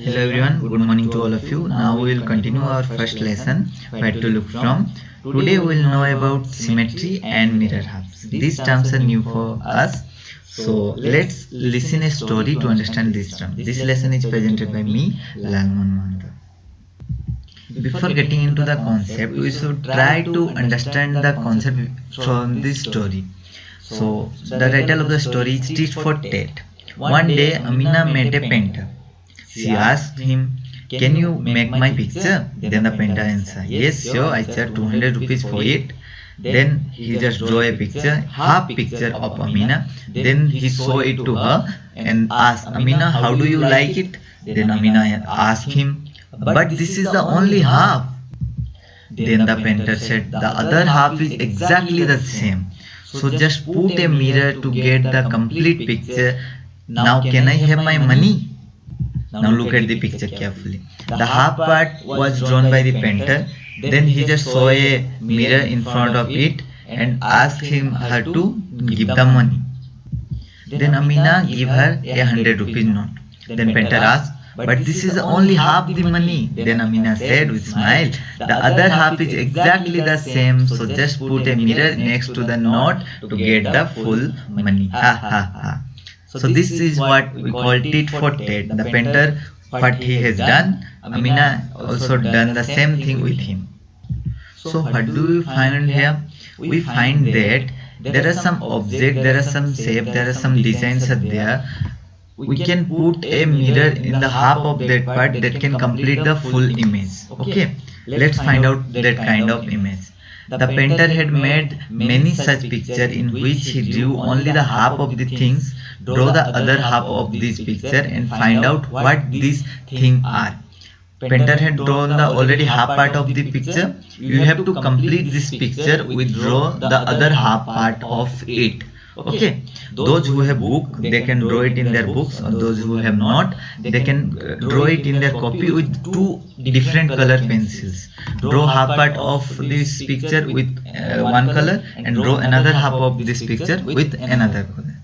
Hello everyone, good morning to all of you. Now we will continue our first lesson where to look from. Today we will know about symmetry and mirror halves. These terms are new for us. So let's listen a story to understand this term. This lesson is presented by me, Lalman Mahanta. Before getting into the concept, we should try to understand the concept from this story. So the title of the story is Tit for Tat. One day Amina met a painter. She asked him, "Can you make my picture?" Then the painter answered, "Yes, sure, I charge 200 rupees for it." Then he just drew a picture, half picture of Amina. Then he showed it to her and asked, "Amina, how do you like it?" Then Amina asked him, "But this is the only half." Then the painter said, "The other half is exactly the same. So just put a mirror to get the complete picture. Now can I have my money?" Now look at the picture carefully. The half part was drawn by the painter. Then he just saw a mirror in front of it and asked her to give the money. Then Amina gave her a 100 rupees note. Then painter asked, "But this is only half the money." Then Amina said with smile, "The other half is exactly the same, so just put a mirror next to the note to get the full money." Ha ha ha. So this is what we call tit for tat. The painter, what he has done, Amina also done the same thing with him. So what do we find here? We find that there are some objects, there are some shape, there are some designs are there. We can put a mirror in the half of that part that can complete the full image. Okay, let's find out that kind of image. The painter had made many such pictures in which he drew only the half of the things, draw the other half of this picture and find out what these things are. Painter had drawn the already half part of the picture. You have to complete this picture with draw the other half part of it. Okay, those who have book, they can draw it in their books, or those who have not, they can draw it in their copy with two different color pencils. Draw half part of this picture with one color and draw another half of this picture with another color.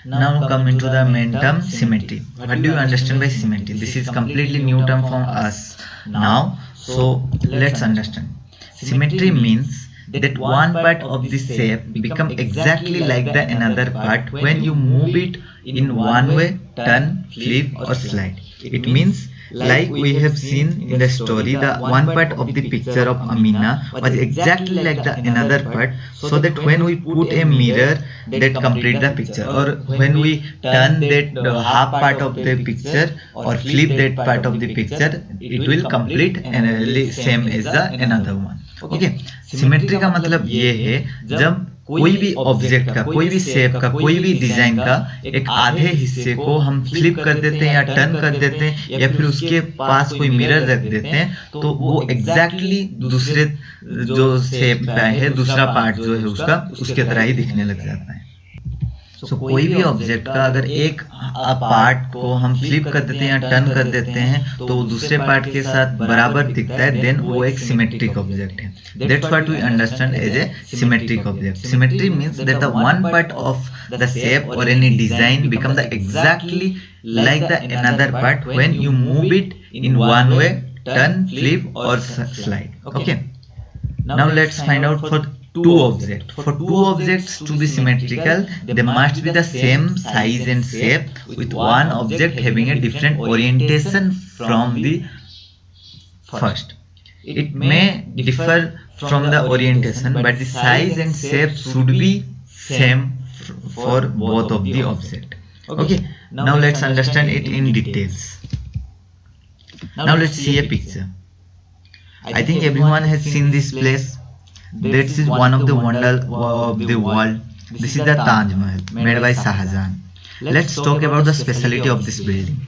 Now come into the main term, symmetry. What do you understand by symmetry? This is completely new term for us now. So let's understand. Symmetry means that one part of the shape become exactly like the another part when you move it in one way, turn, flip or slide. It means like we have seen in the story, the one part of the picture of Amina was exactly like the another part, so that when we put a mirror that complete the picture, or when we turn that half part of the picture or flip that part of the picture, it will complete and same as the another one. Okay, symmetry का मतलब ये है जब कोई भी object का, कोई भी शेप का, कोई भी डिजाइन का एक आधे हिस्से को हम फ्लिप कर देते हैं या टर्न कर देते हैं या फिर उसके पास कोई मिरर रख देते हैं, तो वो एग्जैक्टली दूसरे जो शेप का है, दूसरा पार्ट जो है उसका, उसके तरह ही दिखने लग जाता है। सो कोई भी ऑब्जेक्ट का अगर एक पार्ट को हम फ्लिप कर देते हैं या टर्न कर देते हैं तो वो दूसरे पार्ट के साथ बराबर दिखता है, देन वो एक सिमेट्रिक ऑब्जेक्ट है. That's what we understand as a symmetric object. Symmetry means that the one part of the shape or any design become the exactly like the another part when you move it in one way, turn, flip or slide. Okay. Now let's find out for two objects. For two objects to be symmetrical, they must be the same size and shape, with one object having a different orientation from the first. It may differ from the orientation, but the size and shape should be same for both of the object. Okay, now let's understand it in details. Now let's see a picture. I think everyone has seen this place. This is one of the wonders of the world. This is the Taj Mahal made by Shah Jahan. Let's talk about the speciality of this building.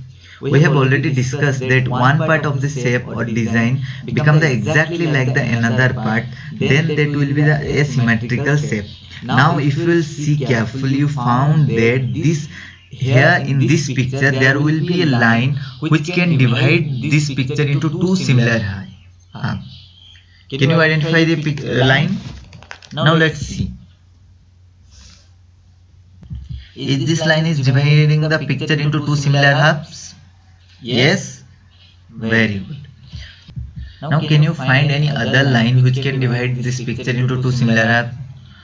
We have already discussed that one part of the shape or design become the exactly like the another part, then that will be the asymmetrical shape. Now if you will see carefully, you found that this here in this picture there will be a line which can divide this picture into two similar halves. Can you identify the line? Now let's see. Is this line is dividing the picture into two similar halves? Yes, very good. Now can you find any other line which can divide this picture into two similar halves?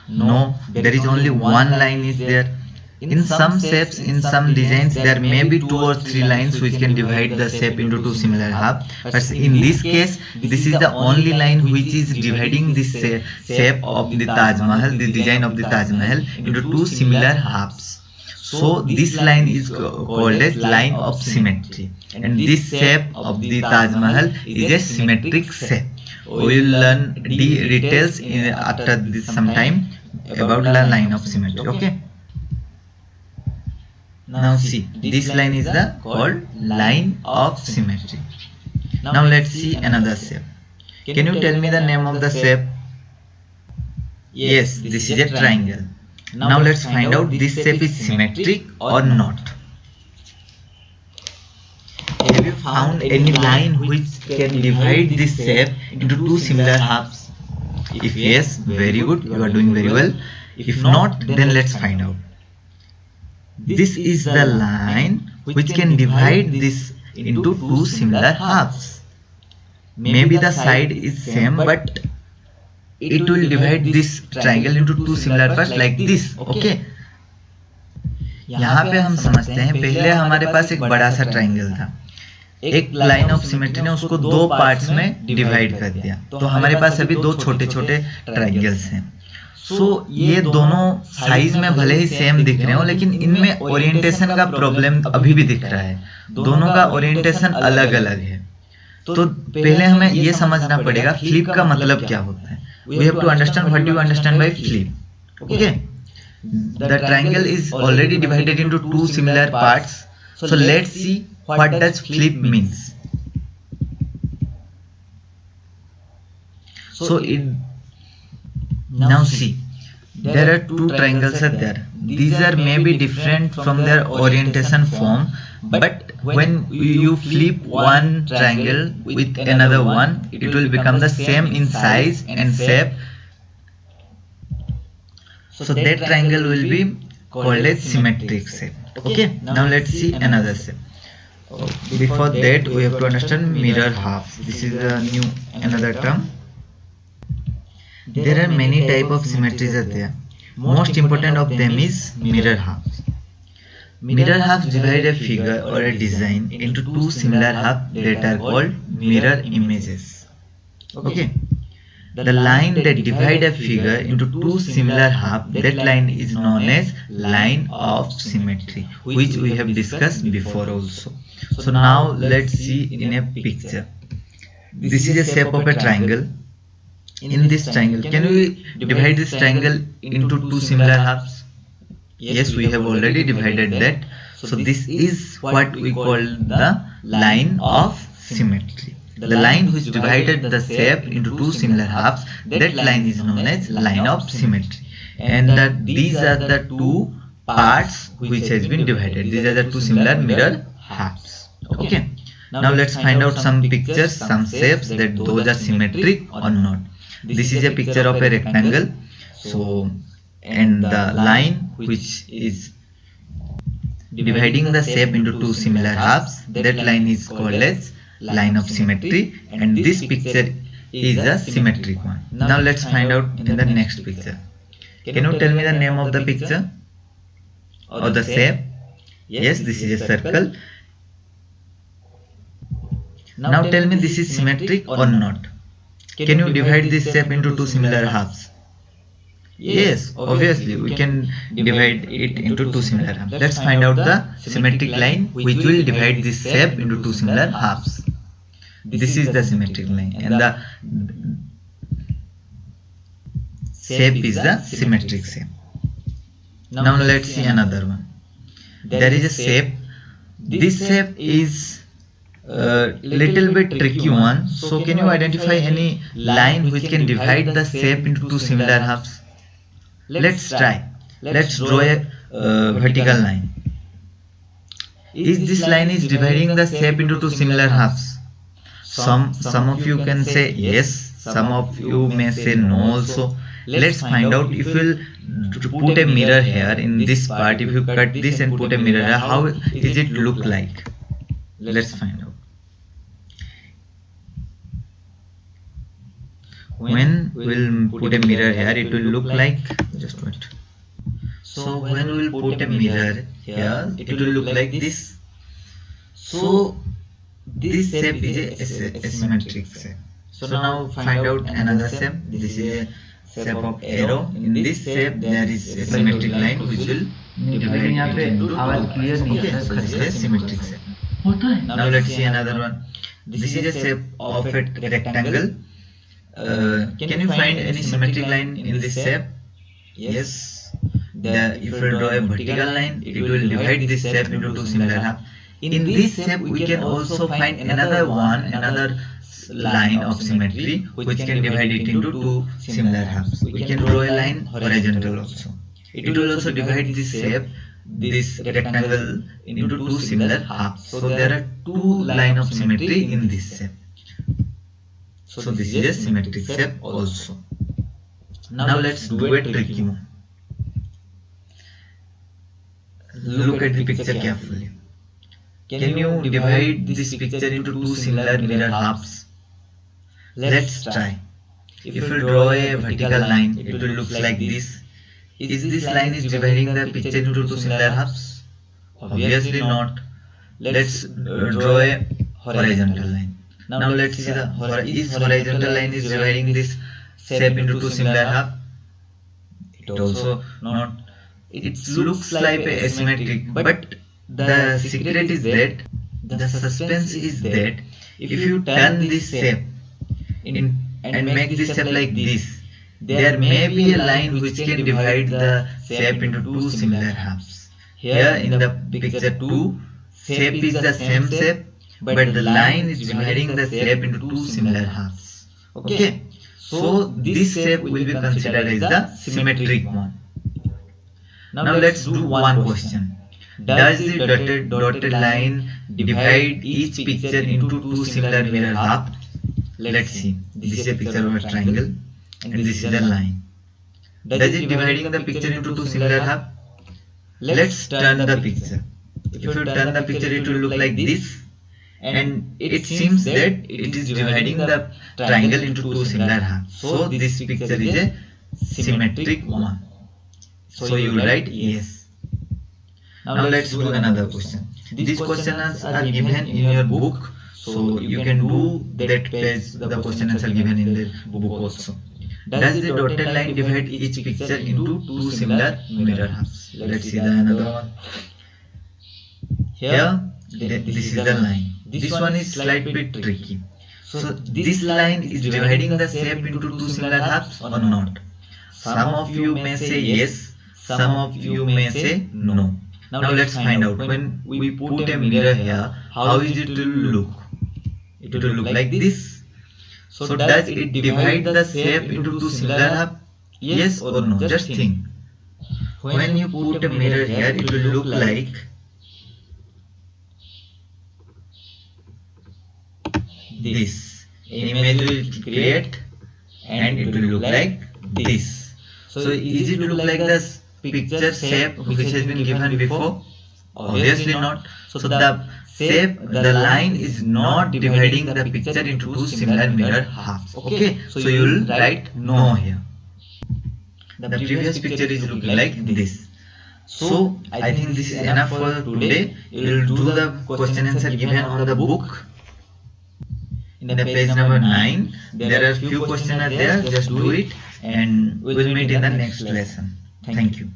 No, there is only one line is there. In some shapes, in some designs, there may be two or three lines which can divide the shape into two similar halves. But in this case, this is the only line which is dividing this shape of the Taj Mahal, the design of the Taj Mahal, into two similar halves. So this line is called as line of symmetry, and this shape of the Taj Mahal is a symmetric shape. We will learn the details after this some time about the line of symmetry. Okay. Now see, this line is the called line of symmetry. Now let's see another shape. Can you tell me the name of the shape? Yes, this is a triangle. Now let's find out this shape is symmetric or not. Have you found any line which can divide this shape into two similar halves? If yes, very good, you are doing very well. If not, then let's find out. This is the line which can divide this into two similar halves. Maybe the side is same, but it will divide this triangle into two similar parts like this. Okay. यहाँ पे हम समझते हैं, पहले हमारे पास एक बड़ा सा ट्राइंगल था, एक लाइन ऑफ सिमेट्री ने उसको दो पार्ट्स में डिवाइड कर दिया, तो हमारे पास अभी दो छोटे छोटे ट्राइंगल्स हैं. सो ये दोनों साइज में भले ही सेम दिख रहे हो, लेकिन इनमें ओरिएंटेशन का प्रॉब्लम अभी भी दिख रहा है. दोनों का ओरिएंटेशन अलग अलग है. तो पहले हमें ये समझना पड़ेगा फ्लिप का मतलब क्या होता है. We have to understand what do you understand by flip. Okay, the triangle is already divided into two similar parts. So let's see what does flip means. So now see, there are two triangles are there. These are maybe different from their orientation form, but when you flip one triangle with another one, it will become the same in size and shape. So that triangle will be called as symmetric shape. Okay, now let's see another shape. Before that, we have to understand mirror halves. This is a new another term. There are many type of symmetries are there. Most important of them is mirror halves. Mirror halves divide a figure or a design into two similar halves that are called mirror images. Okay. The line that divide a figure into two similar halves, that line is known as line of symmetry, which we have discussed before also. So now let's see in a picture. This is a shape of a triangle. In this triangle, can we divide this triangle into two similar halves? Yes, we have already divided that. So this is what we call the line of symmetry. The line which divided the shape into two similar halves, that line is known as line of symmetry. And these are the two parts which has been divided. These are the two similar mirror halves. Okay. Now let's find out some pictures, some shapes that those are symmetric or not. This is a picture of a rectangle. So, and the line which is dividing the shape into two similar halves, that line is called as line of symmetry, and this picture is a symmetric one. Now let's find out in the next picture. Can you tell me the name of the picture or the shape? Yes, this is a circle. Now tell me, this is symmetric or not. Can you divide this shape into two similar halves? Yes, obviously we can divide it into two similar halves. Let's find out the symmetric line which will divide this shape into two similar halves. This is the symmetric line, and the shape is the symmetric shape. Now let's see another one. There is a shape. This shape is little bit tricky one. So can you identify any line which can divide the shape into two similar halves? Let's try. Let's draw a vertical line. Is this line is dividing the shape into two similar halves? Some of you can say yes, some of you may say no also. Let's find out. If you put a mirror here in this part, if you cut this and put a mirror here, how is it look like? Let's find out. When we'll put a mirror here, it will look like, just wait. So when we'll put a mirror here, it will look like this. So this shape is a symmetric shape. So now find out another shape. This is a shape of arrow. In this shape there is a symmetric line which will divide it into two. Okay, so this is a symmetric shape. Now let's see another one. This is a shape of a rectangle. Can you find any symmetric line in this shape? Yes. If you draw a vertical line, it will divide this shape into two similar halves. In this shape, we can also find another line of symmetry which can divide it into two similar halves. We can draw a line horizontal also. It will also divide this shape, this rectangle, into two similar halves. So there are two lines of symmetry in this shape. So this is a symmetric shape also. Now let's do a tricky one. Look at the picture carefully. Can you divide this picture into two similar mirror halves? Let's try. If you draw a vertical line, it will look like this. Is this line is dividing the picture into two similar halves? Obviously not. Let's draw a horizontal line. Now let's see the horizontal line is dividing this shape into two similar halves. It also not. It looks like asymmetric, but the secret is that, the suspense is that, if you turn this shape and make this shape like this, there may be a line which can divide the shape into two similar halves. Here in the picture 2, shape is the same shape, but the line is dividing the shape into two similar halves. Okay, so this shape will be considered as the symmetric one. Now let's do one question. Does the dotted line divide each picture into two similar mirror halves? Let's see. This is a picture of a triangle and this is a line. Does it dividing the picture into two similar halves? Let's turn the picture. If you turn the picture, it will look like this, and it seems that it is dividing the triangle into two similar halves. So this picture is a symmetric one. So you will write yes. Now let's do another question. These questions are given in your book, so you can do that page, the question answer given in the book also. Does the dotted line divide each picture into two similar mirror halves? Let's see the another one. Here, this is the line. This one is slightly bit tricky. So this line is dividing the shape into two similar halves or not? Some of you may say yes, some of you may say no. Now let's find out. When we put a mirror here, how is it will look? It will look like this. So does it divide the shape into two similar halves? Yes or no? Just think. When you put a mirror here, it will look like this. An image will create and it will look like this. So is it look like the picture shape which has been given before? Obviously not. So the shape, the line is not dividing the picture into two similar mirror halves. Okay, so you will write no here. The previous picture is looking like this. So I think this is enough for today. You will do the question answer given on the book. In the page number 9, there are few questions there. Just do it, and we'll meet in the next lesson. Thank you.